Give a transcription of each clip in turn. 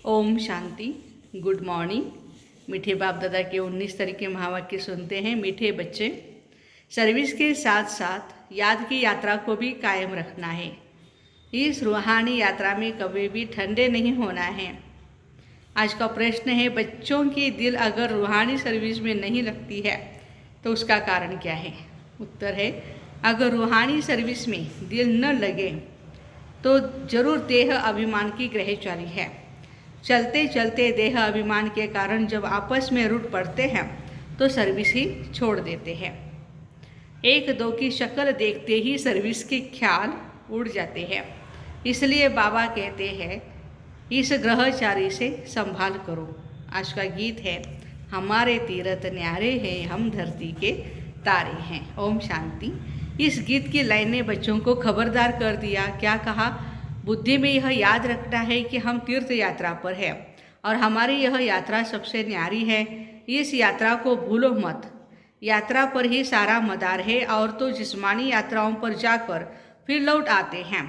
Om Shanti. Good morning. मीठे बाप दादा के 19 तरीके महावाक्य सुनते हैं। मीठे बच्चे, सर्विस के साथ साथ याद की यात्रा को भी कायम रखना है। इस रूहानी यात्रा में कभी भी ठंडे नहीं होना है। आज का प्रश्न है, बच्चों की दिल अगर रूहानी सर्विस में नहीं लगती है तो उसका कारण क्या है? उत्तर है, अगर रूहानी सर्विस में दिल न लगे तो जरूर देह अभिमान की ग्रहचारी है। चलते चलते देह अभिमान के कारण जब आपस में रूठ पड़ते हैं तो सर्विस ही छोड़ देते हैं। एक दो की शक्ल देखते ही सर्विस के ख्याल उड़ जाते हैं। इसलिए बाबा कहते हैं, इस ग्रहचारी से संभाल करो। आज का गीत है, हमारे तीरथ न्यारे हैं, हम धरती के तारे हैं। ओम शांति। इस गीत की लाइनें बच्चों को खबरदार कर दिया। क्या कहा? बुद्धि में यह याद रखना है कि हम तीर्थ यात्रा पर हैं और हमारी यह यात्रा सबसे न्यारी है। इस यात्रा को भूलो मत। यात्रा पर ही सारा मदार है। और तो जिस्मानी यात्राओं पर जाकर फिर लौट आते हैं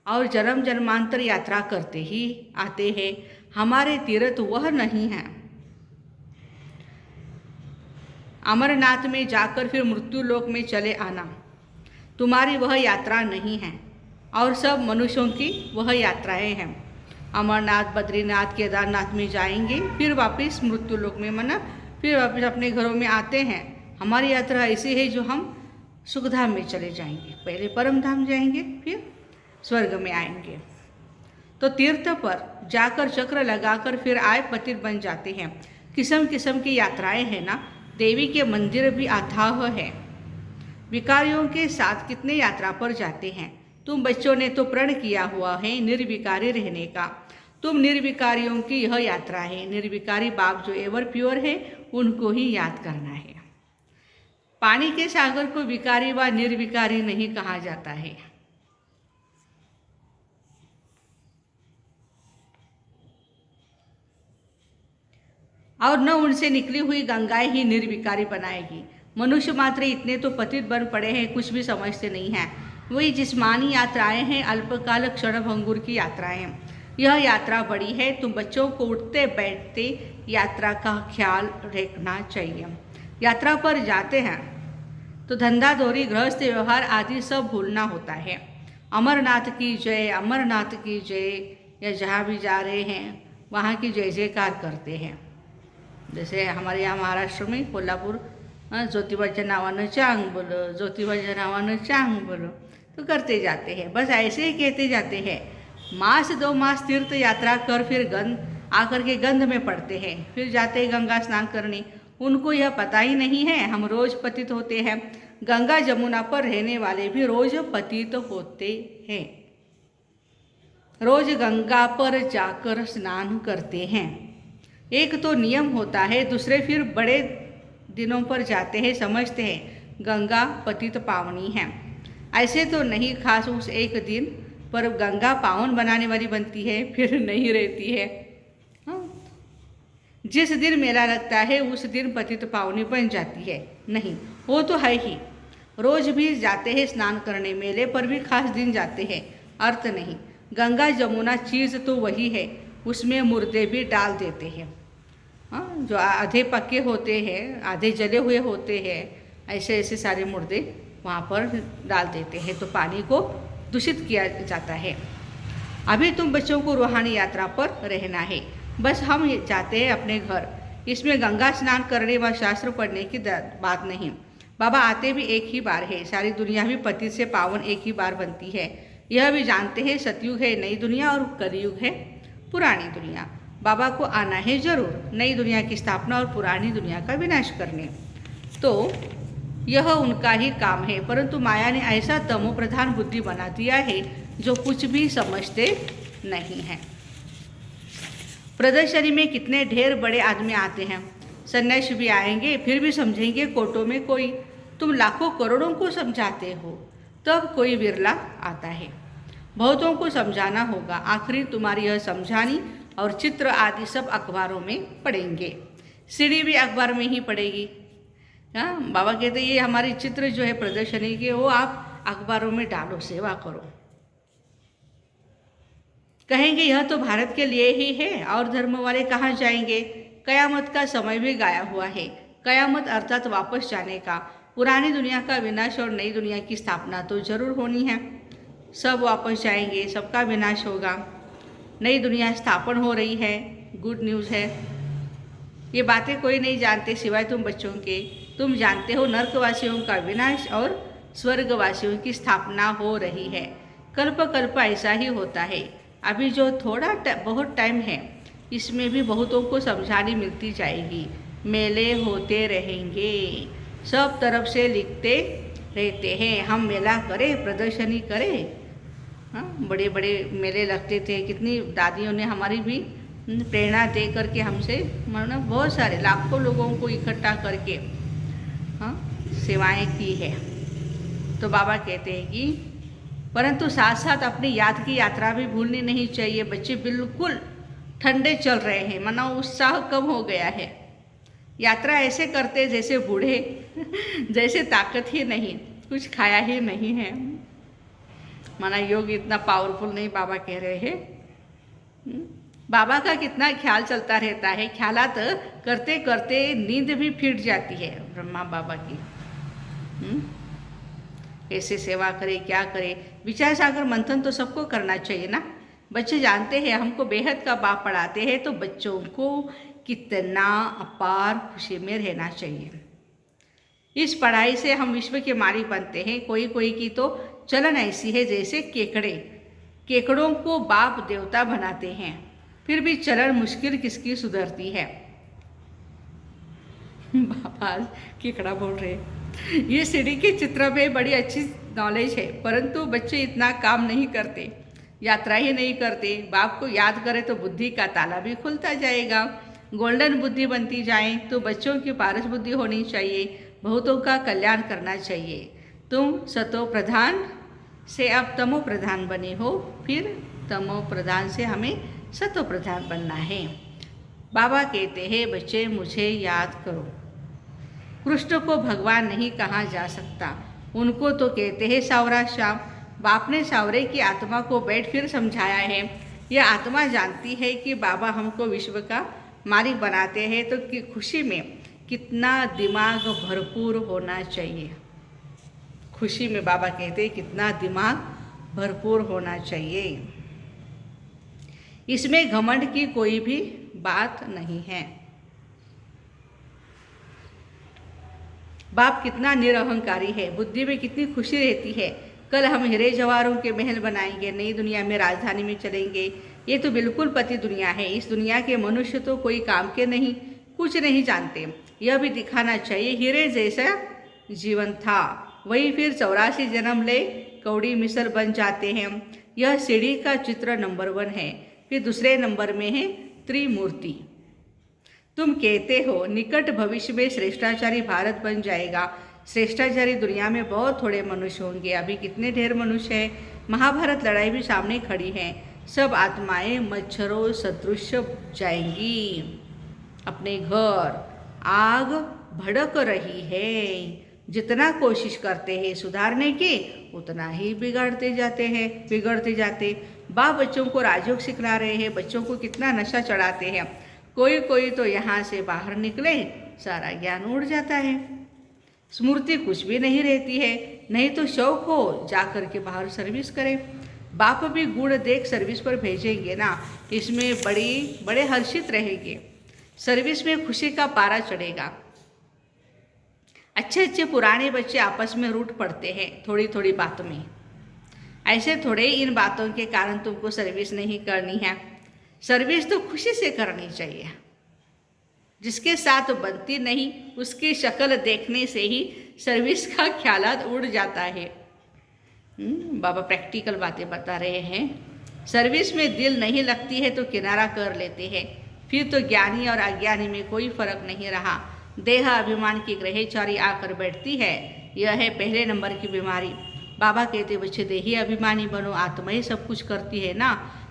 और जन्म जन्मांतर यात्रा करते ही आते हैं। हमारे तीर्थ वह नहीं है अमरनाथ में जाकर फिर मृत्यु लोक में चले आना। तुम्हारी वह यात्रा नहीं है और सब मनुष्यों की वह यात्राएं हैं। अमरनाथ, बद्रीनाथ, केदारनाथ में जाएंगे, फिर वापस मृत्यु लोक में फिर वापस अपने घरों में आते हैं। हमारी यात्रा ऐसी है जो हम सुखधाम में चले जाएंगे। पहले परम धाम जाएंगे, फिर स्वर्ग में आएंगे। तो तीर्थ पर जाकर चक्र लगाकर फिर आए पतित बन जाते हैं। किस्म किस्म की यात्राएं हैं ना। देवी के मंदिर भी अथाह है। विकारियों के साथ कितने यात्रा पर जाते हैं। तुम बच्चों ने तो प्रण किया हुआ है निर्विकारी रहने का। तुम निर्विकारियों की यह यात्रा है। निर्विकारी बाप जो एवर प्योर है उनको ही याद करना है। पानी के सागर को विकारी व निर्विकारी नहीं कहा जाता है। और न उनसे निकली हुई गंगाएं ही निर्विकारी बनाएगी। मनुष्य मात्र इतने तो पतित बन पड़े हैं, कुछ भी समझते नहीं हैं। वही जिस्मानी यात्राएं हैं, अल्पकाल क्षण भंगुर की यात्राएं। यह यात्रा बड़ी है। तुम बच्चों को उठते बैठते यात्रा का ख्याल रखना चाहिए। यात्रा पर जाते हैं तो धंधा दौरी, गृहस्थ व्यवहार आदि सब भूलना होता है। अमरनाथ की जय, अमरनाथ की जय, या जहाँ भी जा रहे हैं वहाँ की जय जयकार करते हैं। जैसे हमारे यहाँ महाराष्ट्र में कोल्हापुर, ज्योतिबाच्या नावानं चांग बोलो, ज्योतिबाच्या नावानं चांग बोलो, तो करते जाते हैं। बस ऐसे ही कहते जाते हैं। मास 2 मास तीर्थ यात्रा कर फिर आकर के गंध में पड़ते हैं। फिर जाते हैं गंगा स्नान करने। उनको यह पता ही नहीं है हम रोज पतित होते हैं। गंगा जमुना पर रहने वाले भी रोज पतित होते हैं। रोज गंगा पर जाकर स्नान करते हैं। एक तो नियम होता है, दूसरे फिर बड़े दिनों पर जाते हैं, समझते हैं गंगा पतित पावनी है। ऐसे तो नहीं, खास उस एक दिन पर गंगा पावन बनाने वाली बनती है, फिर नहीं रहती है। जिस दिन मेला लगता है उस दिन पतित पावनी बन जाती है। नहीं, वो तो है ही। रोज भी जाते हैं स्नान करने, मेले पर भी खास दिन जाते हैं, अर्थ नहीं। गंगा जमुना चीज़ तो वही है, उसमें मुर्दे भी डाल देते हैं। जो आधे पके होते हैं, आधे जले हुए होते हैं, ऐसे ऐसे सारे मुर्दे वहाँ पर डाल देते हैं, तो पानी को दूषित किया जाता है। अभी तुम बच्चों को रूहानी यात्रा पर रहना है। बस हम जाते हैं अपने घर। इसमें गंगा स्नान करने व शास्त्र पढ़ने की बात नहीं। बाबा आते भी एक ही बार है। सारी दुनिया भी पतित से पावन एक ही बार बनती है। यह भी जानते हैं सतयुग है नई दुनिया और कलयुग है पुरानी दुनिया। बाबा को आना है जरूर, नई दुनिया की स्थापना और पुरानी दुनिया का विनाश करने। तो यह उनका ही काम है। परंतु माया ने ऐसा तमो प्रधान बुद्धि बना दिया है जो कुछ भी समझते नहीं है। प्रदर्शनी में कितने ढेर बड़े आदमी आते हैं। सन्यासी भी आएंगे, फिर भी समझेंगे कोटों में कोई। तुम लाखों करोड़ों को समझाते हो, तब कोई विरला आता है। बहुतों को समझाना होगा। आखिरी तुम्हारी यह समझानी और चित्र आदि सब अखबारों में पढ़ेंगे। सीढ़ी भी अखबार में ही पड़ेगी। बाबा कहते ये हमारी चित्र जो है प्रदर्शनी के, वो आप अखबारों में डालो, सेवा करो। कहेंगे यह तो भारत के लिए ही है और धर्म वाले कहाँ जाएंगे। कयामत का समय भी गाया हुआ है। कयामत अर्थात वापस जाने का। पुरानी दुनिया का विनाश और नई दुनिया की स्थापना तो जरूर होनी है। सब वापस जाएंगे, सबका विनाश होगा, नई दुनिया स्थापन हो रही है। गुड न्यूज़ है। ये बातें कोई नहीं जानते सिवाय तुम बच्चों के। तुम जानते हो नर्कवासियों का विनाश और स्वर्गवासियों की स्थापना हो रही है। कल्प कल्प ऐसा ही होता है। अभी जो बहुत टाइम है, इसमें भी बहुतों को समझानी मिलती जाएगी। मेले होते रहेंगे, सब तरफ से लिखते रहते हैं। हम मेला करें, प्रदर्शनी करें। हाँ, बड़े बड़े मेले लगते थे। कितनी दादियों ने हमारी भी प्रेरणा दे करके हमसे मतलब बहुत सारे लाखों लोगों को इकट्ठा करके हाँ सेवाएं की है। तो बाबा कहते हैं कि परंतु साथ साथ अपनी याद की यात्रा भी भूलनी नहीं चाहिए। बच्चे बिल्कुल ठंडे चल रहे हैं, मानो उत्साह कम हो गया है। यात्रा ऐसे करते जैसे बूढ़े जैसे ताकत ही नहीं, कुछ खाया ही नहीं है। माना योग इतना पावरफुल नहीं, बाबा कह रहे हैं। बाबा का कितना ख्याल चलता रहता है। ख्यालात करते करते नींद भी फिट जाती है ब्रह्मा बाबा की। कैसे सेवा करे, क्या करे। विचार सागर मंथन तो सबको करना चाहिए ना। बच्चे जानते हैं हमको बेहद का बाप पढ़ाते हैं, तो बच्चों को कितना अपार खुशी में रहना चाहिए। इस पढ़ाई से हम विश्व के मालिक बनते हैं। कोई कोई की तो चलन ऐसी है जैसे केकड़ों को बाप देवता बनाते हैं, फिर भी चलन मुश्किल किसकी सुधरती है। बाबा केकड़ा बोल रहे। ये सीढ़ी के चित्र में बड़ी अच्छी नॉलेज है, परंतु बच्चे इतना काम नहीं करते, यात्रा ही नहीं करते। बाप को याद करें तो बुद्धि का ताला भी खुलता जाएगा। गोल्डन बुद्धि बनती जाए तो बच्चों की पारस बुद्धि होनी चाहिए। बहुतों का कल्याण करना चाहिए। तुम सतो प्रधान से अब तमो प्रधान बने हो, फिर तमो प्रधान से हमें सतो प्रधान बनना है। बाबा कहते हैं बच्चे मुझे याद करो। कृष्ण को भगवान नहीं कहा जा सकता, उनको तो कहते हैं सावरा श्याम। बाप ने सावरे की आत्मा को बैठ फिर समझाया है। यह आत्मा जानती है कि बाबा हमको विश्व का मालिक बनाते हैं, तो कि खुशी में कितना दिमाग भरपूर होना चाहिए। खुशी में बाबा कहते हैं कितना दिमाग भरपूर होना चाहिए। इसमें घमंड की कोई भी बात नहीं है। बाप कितना निरहंकारी है, बुद्धि में कितनी खुशी रहती है। कल हम हीरे जवाहरों के महल बनाएंगे, नई दुनिया में राजधानी में चलेंगे। ये तो बिल्कुल पति दुनिया है। इस दुनिया के मनुष्य तो कोई काम के नहीं, कुछ नहीं जानते। यह भी दिखाना चाहिए हीरे जैसा जीवन था, वही फिर 84 जन्म ले कौड़ी मिसल बन जाते हैं। यह सीढ़ी का चित्र नंबर 1 है। फिर दूसरे नंबर में है त्रिमूर्ति। तुम कहते हो निकट भविष्य में श्रेष्ठाचारी भारत बन जाएगा। श्रेष्ठाचारी दुनिया में बहुत थोड़े मनुष्य होंगे। अभी कितने ढेर मनुष्य हैं। महाभारत लड़ाई भी सामने खड़ी है। सब आत्माएं मच्छरों सदृश जाएंगी अपने घर। आग भड़क रही है। जितना कोशिश करते हैं सुधारने की, उतना ही बिगड़ते जाते। बाप बच्चों को राजयोग सिखला रहे हैं। बच्चों को कितना नशा चढ़ाते हैं। कोई तो यहाँ से बाहर निकले सारा ज्ञान उड़ जाता है। स्मृति कुछ भी नहीं रहती है। नहीं तो शौक हो जा कर के बाहर सर्विस करें। बाप भी गुण देख सर्विस पर भेजेंगे ना, इसमें बड़े हर्षित रहेंगे। सर्विस में खुशी का पारा चढ़ेगा। अच्छे पुराने बच्चे आपस में रूठ पड़ते हैं थोड़ी बातों में। ऐसे थोड़े इन बातों के कारण तुमको सर्विस नहीं करनी है। सर्विस तो खुशी से करनी चाहिए। जिसके साथ बनती नहीं उसकी शक्ल देखने से ही सर्विस का ख्यालात उड़ जाता है। बाबा प्रैक्टिकल बातें बता रहे हैं। सर्विस में दिल नहीं लगती है तो किनारा कर लेते हैं। फिर तो ज्ञानी और अज्ञानी में कोई फर्क नहीं रहा। देह अभिमान की ग्रहचारी आकर बैठती है। यह है पहले नंबर की बीमारी। बाबा कहते बच्चे देही अभिमानी बनो। आत्मा ही सब कुछ करती है ना।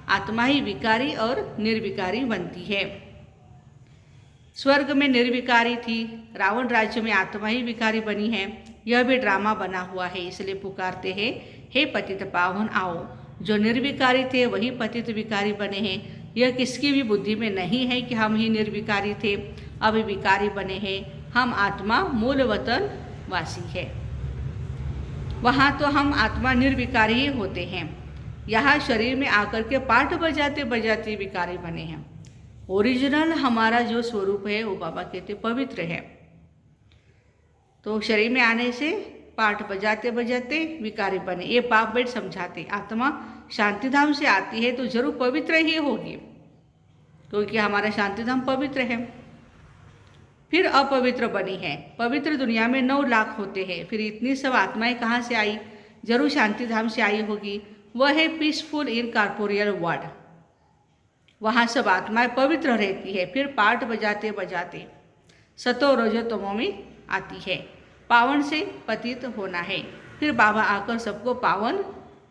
आत्मा ही विकारी और निर्विकारी बनती है। स्वर्ग में निर्विकारी थी, रावण राज्य में आत्मा ही विकारी बनी है। यह भी ड्रामा बना हुआ है, इसलिए पुकारते हैं हे पतित पावन आओ। जो निर्विकारी थे वही पतित विकारी बने हैं। यह किसकी भी बुद्धि में नहीं है कि हम ही निर्विकारी थे, अब विकारी बने हैं। हम आत्मा मूल वतन वासी है, वहाँ तो हम आत्मा निर्विकारी ही होते हैं। यहाँ शरीर में आकर के पाठ बजाते बजाते विकारी बने हैं। ओरिजिनल हमारा जो स्वरूप है वो बाबा कहते पवित्र है। तो शरीर में आने से पाठ बजाते बजाते विकारी बने। ये बाप बेट समझाते आत्मा शांतिधाम से आती है तो जरूर पवित्र ही होगी, क्योंकि हमारा शांतिधाम पवित्र है। फिर अपवित्र बनी है। पवित्र दुनिया में 9 लाख होते हैं, फिर इतनी सब आत्माएं कहाँ से आई? जरूर शांतिधाम से आई होगी। वह है पीसफुल इन कॉर्पोरियल वर्ल्ड, वहाँ सब आत्माएं पवित्र रहती है। फिर पाठ बजाते बजाते सतो रजो तमो में आती है। पावन से पतित होना है, फिर बाबा आकर सबको पावन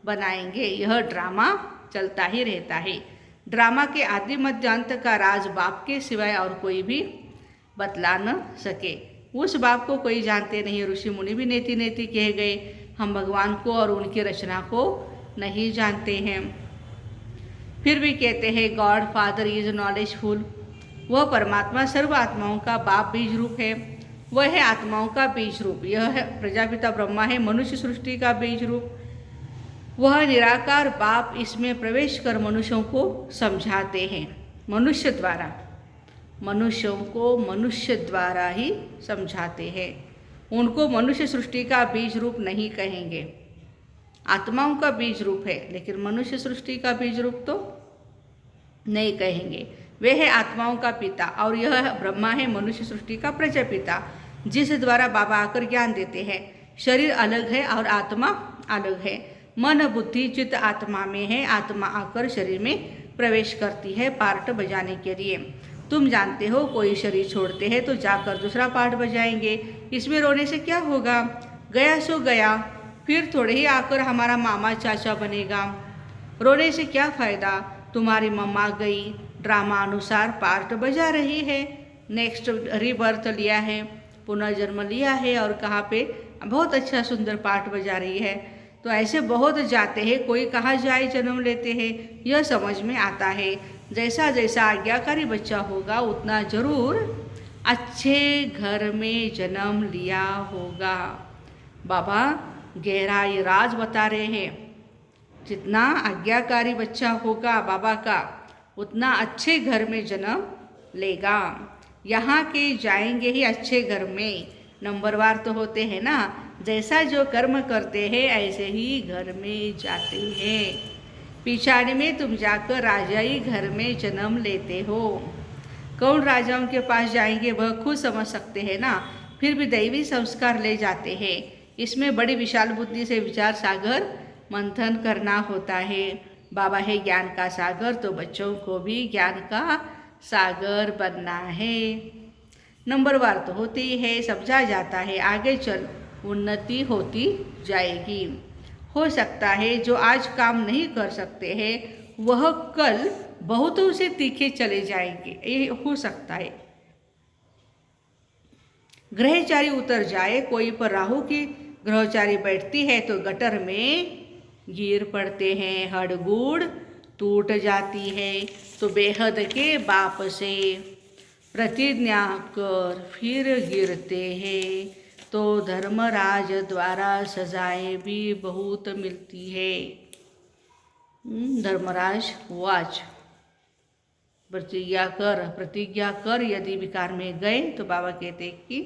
बनाएंगे। यह ड्रामा चलता ही रहता है। ड्रामा के आदि मध्य अंत का राज बाप के सिवाय और कोई भी बतला न सके। उस बाप को कोई जानते नहीं। ऋषि मुनि भी नेति नेति कह गए, हम भगवान को और उनकी रचना को नहीं जानते हैं। फिर भी कहते हैं गॉड फादर इज नॉलेजफुल। वह परमात्मा सर्व आत्माओं का बाप बीज रूप है। वह है आत्माओं का बीज रूप। यह है प्रजापिता ब्रह्मा है मनुष्य सृष्टि का बीज रूप। वह निराकार बाप इसमें प्रवेश कर मनुष्यों को समझाते हैं। मनुष्य द्वारा, मनुष्यों को मनुष्य द्वारा ही समझाते हैं। उनको मनुष्य सृष्टि का बीज रूप नहीं कहेंगे। आत्माओं का बीज रूप है, लेकिन मनुष्य सृष्टि का बीज रूप तो नहीं कहेंगे। वे है आत्माओं का पिता और यह ब्रह्मा है मनुष्य सृष्टि का प्रजापिता, जिस द्वारा बाबा आकर ज्ञान देते हैं। शरीर अलग है और आत्मा अलग है। मन बुद्धि चित्त आत्मा में है। आत्मा आकर शरीर में प्रवेश करती है पार्ट बजाने के लिए। तुम जानते हो कोई शरीर छोड़ते हैं तो जाकर दूसरा पार्ट बजाएंगे। इसमें रोने से क्या होगा? गया सो गया, फिर थोड़े ही आकर हमारा मामा चाचा बनेगा। रोने से क्या फ़ायदा? तुम्हारी मम्मा गई, ड्रामा अनुसार पार्ट बजा रही है। नेक्स्ट रीबर्थ लिया है, पुनर्जन्म लिया है और कहाँ पे बहुत अच्छा सुंदर पार्ट बजा रही है। तो ऐसे बहुत जाते हैं, कोई कहाँ जाए जन्म लेते हैं, यह समझ में आता है। जैसा जैसा आज्ञाकारी बच्चा होगा उतना जरूर अच्छे घर में जन्म लिया होगा। बाबा गहरा ये राज बता रहे हैं। जितना आज्ञाकारी बच्चा होगा बाबा का उतना अच्छे घर में जन्म लेगा। यहाँ के जाएंगे ही अच्छे घर में। नंबरवार तो होते हैं ना, जैसा जो कर्म करते हैं ऐसे ही घर में जाते हैं। पिछाड़ी में तुम जाकर राजाई घर में जन्म लेते हो। कौन राजाओं के पास जाएंगे वह खुद समझ सकते हैं ना। फिर भी दैवी संस्कार ले जाते हैं। इसमें बड़ी विशाल बुद्धि से विचार सागर मंथन करना होता है। बाबा है ज्ञान का सागर, तो बच्चों को भी ज्ञान का सागर बनना है। नंबरवार तो होती है, समझा जाता है, आगे चल उन्नति होती जाएगी। हो सकता है जो आज काम नहीं कर सकते हैं वह कल बहुतों से तीखे चले जाएंगे, ये हो सकता है। ग्रहचारी उतर जाए, कोई पर राहु की ग्रहचारी बैठती है तो गटर में गिर पड़ते हैं, हड़गुड़ टूट जाती है। तो बेहद के बाप से प्रतिज्ञा कर फिर गिरते हैं, तो धर्मराज द्वारा सजाएं भी बहुत मिलती है। धर्मराज वाच प्रतिज्ञा कर यदि विकार में गए तो बाबा कहते हैं कि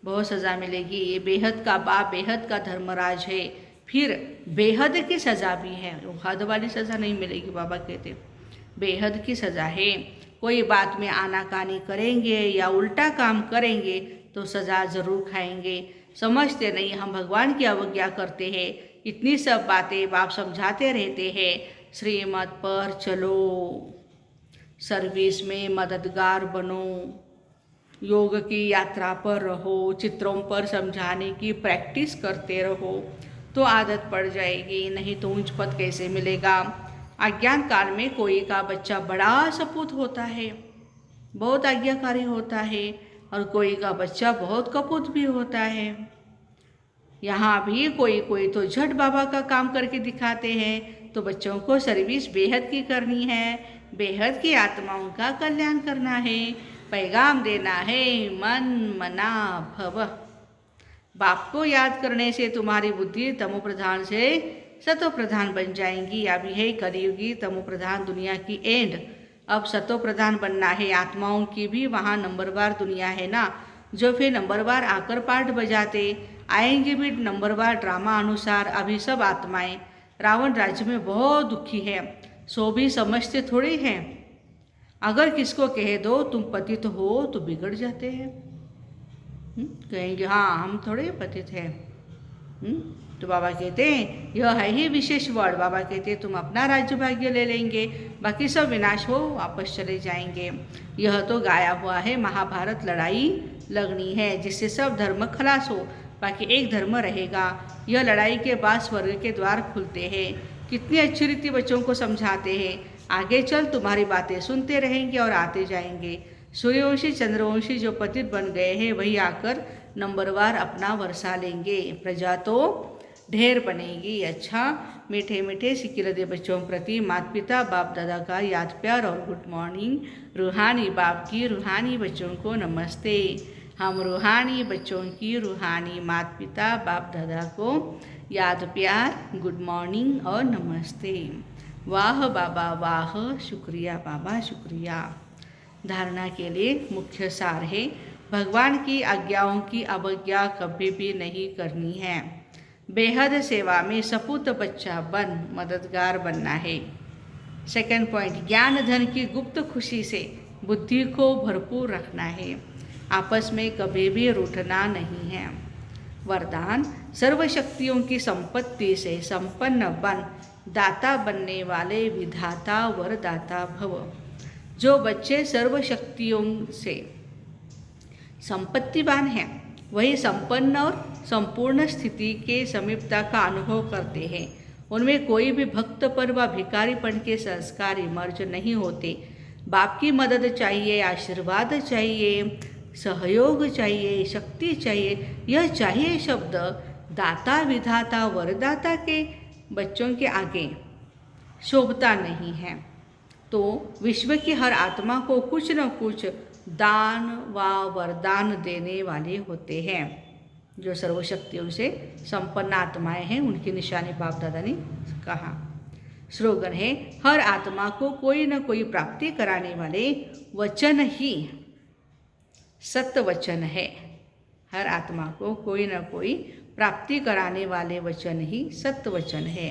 बहुत सज़ा मिलेगी। ये बेहद का बाप बेहद का धर्मराज है, फिर बेहद की सज़ा भी है। हद वाली सज़ा नहीं मिलेगी, बाबा कहते बेहद की सज़ा है। कोई बात में आनाकानी करेंगे या उल्टा काम करेंगे तो सज़ा ज़रूर खाएंगे। समझते नहीं, हम भगवान की अवज्ञा करते हैं। इतनी सब बातें बाप समझाते रहते हैं। श्रीमत पर चलो, सर्विस में मददगार बनो, योग की यात्रा पर रहो, चित्रों पर समझाने की प्रैक्टिस करते रहो तो आदत पड़ जाएगी, नहीं तो ऊंच पद कैसे मिलेगा। अज्ञान काल में कोई का बच्चा बड़ा सपूत होता है, बहुत आज्ञाकारी होता है, और कोई का बच्चा बहुत कपूत भी होता है। यहाँ भी कोई कोई तो झट बाबा का काम करके दिखाते हैं, तो बच्चों को सर्विस बेहद की करनी है, बेहद की आत्माओं का कल्याण करना है, पैगाम देना है, मन मना भव। बाप को याद करने से तुम्हारी बुद्धि तमो प्रधान से सतो प्रधान बन जाएंगी। अभी है कलयुगी तमो प्रधान दुनिया की एंड, अब सतो प्रधान बनना है। आत्माओं की भी वहाँ नंबरवार दुनिया है ना, जो फिर नंबरवार आकर पार्ट बजाते आएंगे भी नंबरवार ड्रामा अनुसार। अभी सब आत्माएं रावण राज्य में बहुत दुखी है, सो भी समझते थोड़ी हैं। अगर किसको कह दो तुम पतित हो तो बिगड़ जाते हैं। कहेंगे हाँ हम थोड़े पतित हैं। तो बाबा कहते हैं यह है ही विशेष वर्ड। बाबा कहते हैं तुम अपना राज्य भाग्य ले लेंगे, बाकी सब विनाश हो वापस चले जाएंगे। यह तो गाया हुआ है, महाभारत लड़ाई लगनी है जिससे सब धर्म खलास हो, बाकी एक धर्म रहेगा। यह लड़ाई के बाद स्वर्ग के द्वार खुलते हैं। कितनी अच्छी रीति बच्चों को समझाते हैं। आगे चल तुम्हारी बातें सुनते रहेंगे और आते जाएंगे। सूर्यवंशी चंद्रवंशी जो पतित बन गए हैं वही आकर नंबरवार अपना वर्षा लेंगे, प्रजा तो ढेर बनेगी। अच्छा, मीठे मीठे सिकिलदे बच्चों प्रति माता पिता बाप दादा का याद प्यार और गुड मॉर्निंग। रूहानी बाप की रूहानी बच्चों को नमस्ते। हम रूहानी बच्चों की रूहानी माता पिता बाप दादा को याद प्यार, गुड मॉर्निंग और नमस्ते। वाह बाबा वाह, शुक्रिया बाबा शुक्रिया। धारणा के लिए मुख्य सार है, भगवान की आज्ञाओं की अवज्ञा कभी भी नहीं करनी है। बेहद सेवा में सपूत बच्चा बन मददगार बनना है। सेकंड पॉइंट, ज्ञान धन की गुप्त खुशी से बुद्धि को भरपूर रखना है। आपस में कभी भी रूठना नहीं है। वरदान, सर्वशक्तियों की संपत्ति से संपन्न बन दाता बनने वाले विधाता वरदाता भव। जो बच्चे सर्वशक्तियों से संपत्तिवान हैं वही संपन्न और संपूर्ण स्थिति के समीपता का अनुभव करते हैं। उनमें कोई भी भक्त पर व भिखारीपन के संस्कार इमर्ज नहीं होते। बाप की मदद चाहिए, आशीर्वाद चाहिए, सहयोग चाहिए, शक्ति चाहिए। यह चाहिए शब्द दाता विधाता वरदाता के बच्चों के आगे शोभता नहीं है। तो विश्व की हर आत्मा को कुछ न कुछ दान व वरदान देने वाले होते हैं। जो सर्वशक्तियों से संपन्न आत्माएं हैं उनकी निशानी बाप दादा ने कहा। स्लोगन है, हर आत्मा को कोई न कोई प्राप्ति कराने वाले वचन ही सत्य वचन है। हर आत्मा को कोई न कोई प्राप्ति कराने वाले वचन ही सत्य वचन है।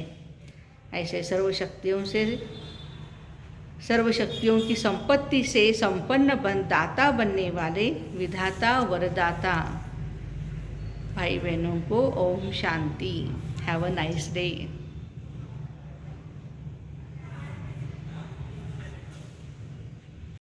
ऐसे सर्वशक्तियों की संपत्ति से संपन्न बन दाता बनने वाले विधाता वरदाता भाई बहनों को Om Shanti. Have a nice day.